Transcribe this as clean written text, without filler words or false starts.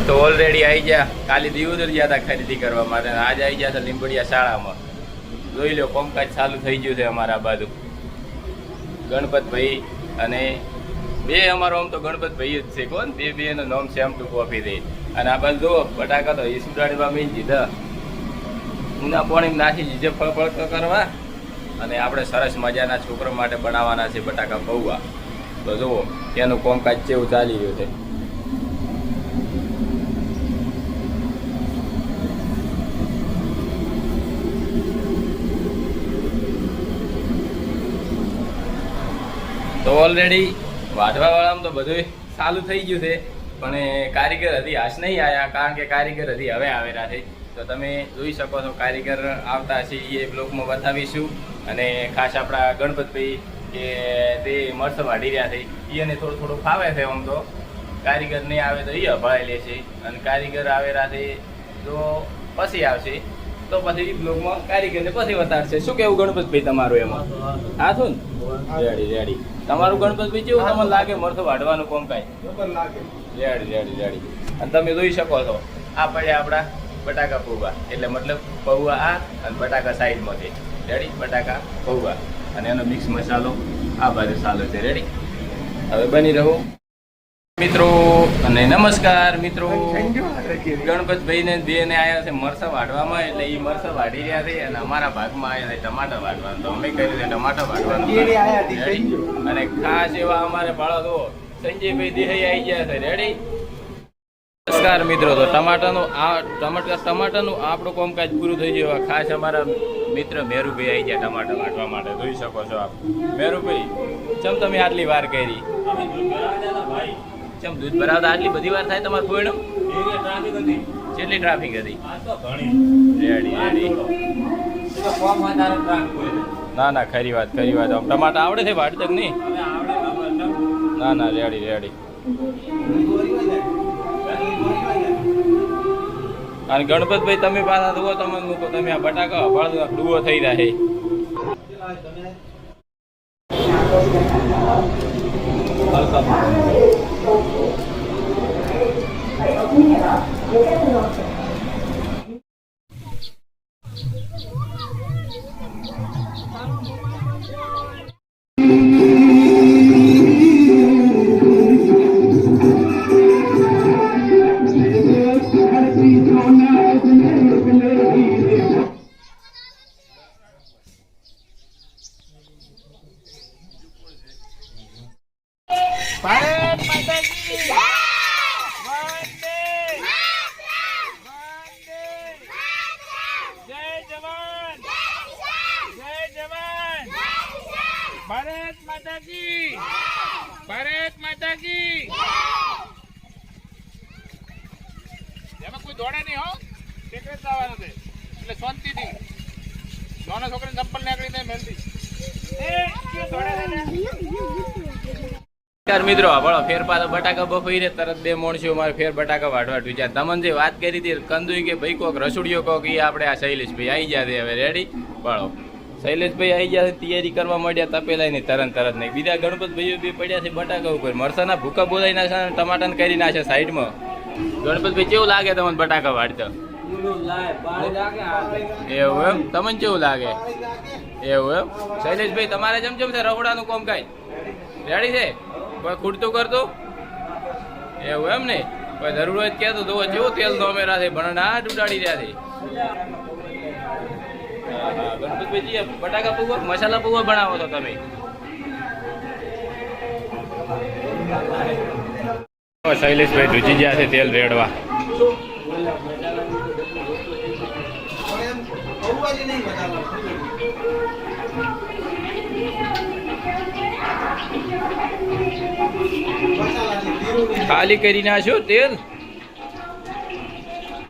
તો ઓલરેડી આવી ગયા. કાલે દિવોદર ગયા હતા ખરીદી કરવા માટે, આજે આવી ગયા હતા લીંબડિયા શાળામાં. જોઈ લો કોમકાજ ચાલુ થઈ ગયું છે અમારા બાજુ. ગણપતભાઈ અને બે અમારો આમ તો ગણપતભાઈ જ છે. કોણ બે એનું નામ સેમ ટુ કોપી દે. અને આ બાજુ જુઓ બટાકા તો એ સુડાડીમાં મીન દીધા, ઉના પાણી નાખી દીધે ફળફળ કરવા. અને આપણે સરસ મજાના છોકરા માટે બનાવવાના છે બટાકા પૌવા. તો જુઓ એનું કોમકાજ કેવું ચાલી રહ્યું છે. તો ઓલરેડી વાઢવાવાળામાં તો બધું ચાલુ થઈ ગયું છે, પણ કારીગર હજી આજ નહીં આવ્યા, કારણ કે કારીગર હજી હવે આવેલા છે. તો તમે જોઈ શકો છો કારીગર આવતા હશે એ બ્લોકમાં બતાવીશું. અને ખાસ આપણા ગણપતભાઈ કે તે મરચાં વાઢી રહ્યા છે, એને થોડું ફાવે છે. આમ તો કારીગર નહીં આવે તો એ અભળાઈ લે છે, અને કારીગર આવેલા છે તો પછી આવશે. તો પછી બ્લોગમાં કારીગરને પછી બતાડશે. શું કેવું ગણપતભાઈ તમારું એમાં? હા શું રેડી તમારું ગણપતભાઈ કેવું તમને લાગે મરથું વાઢવાનું કોમ કાંઈ? રેડી. અને તમે જોઈ શકો છો આ પડ્યા આપણા બટાકા પૌવા, એટલે મતલબ પૌવા આ અને બટાકા સાઈડમાં છે. રેડી બટાકા પૌવા અને એનો મિક્સ મસાલો આ બાજુ ચાલુ છે. રેડી હવે બની રહો મિત્રો. અને નમસ્કાર મિત્રો, ગણપતભાઈ ને બેને આવ્યા છે મરચાં વાઢવામાં, એટલે એ મરચાં વાઢી રહ્યા છે. અને અમારા ભાગમાં આવ્યા છે ટમાટર વાઢવાનું, તો અમે કહ્યું છે ટમાટર વાઢવાનું. અને ખાસ એવા અમારે બાળકો સંજયભાઈ દેહાઈ આવી ગયા છે. રેડી નમસ્કાર મિત્રો. તો ટમાટરનું આપણું કામકાજ પૂરું થઈ ગયું. ખાસ અમારા મિત્ર મેરુભાઈ આવી ગયા ટમાટર વાઢવા માટે. જોઈ શકો છો આપ. મેરુભાઈ ચમ તમે આટલી વાર કરી? ચમ દૂધ ભરાવતા આટલી બધી વાર થાય તમારે કોઈનો? કેટલી ટ્રાફિક હતી? રેડી ના ખરી વાત. આમ ટમાટર આવડે છે વાઢતક નહીં? ના રેડી. અને ગણપતભાઈ તમે પાછા જુઓ, તમે આ બટાકા હફાળ ડૂવો થઈ રહ્યા ભારત માતા કી. એમાં કોઈ દોડે નહીં હો, ટેકરે જ આવવાનું છે, એટલે શાંતિથી નાના છોકરીને ચંપલ નીકળી નહીં મેલતી. મિત્રો આપણો ફેર પાછો બટાકા બફાઈ રે તરત બે મોણસીઓ મારે ફેર બટાકા વાઢવા વિચાર. તમને જે વાત કરી હતી કંદુઈ કે ભાઈ કોક રસોડીયો કોક, એ આપણે આ શૈલેષભાઈ આવી ગયા છે. હવે રેડી બાળો શૈલેષભાઈ આવી ગયા છે, તૈયારી કરવા માંડ્યા. તપેલાય નહીં તરત નહીં. બીજા ગણપતભાઈઓ બી પડ્યા છે બટાકા ઉપર. મરસાના ભૂકા બોલાઈ નાખે, ટમાટાને કરી નાખે સાઈડમાં. ગણપતભાઈ કેવું લાગે તમને બટાકા વાઢતા? એવું એમ? તમને કેવું લાગે? એવું એમ? શૈલેષભાઈ તમારે જેમ છે રવડાનું કોમ કાંઈ રેડી છે? કોઈ ખૂટતું કરતું? એવું એમ ને? કોઈ જરૂર હોય કહેતો તો જેવું તેલ તો અમે રાખે ભણા ઉડાડી રહ્યા છે. ગણપતભાઈ બટાકા પૌવા મસાલા પૌવા બનાવો છો તમે? શૈલેષભાઈ ધૂજી ગયા છે તેલ રેડવા. ખાલી કરી નાખ્યો તેલ.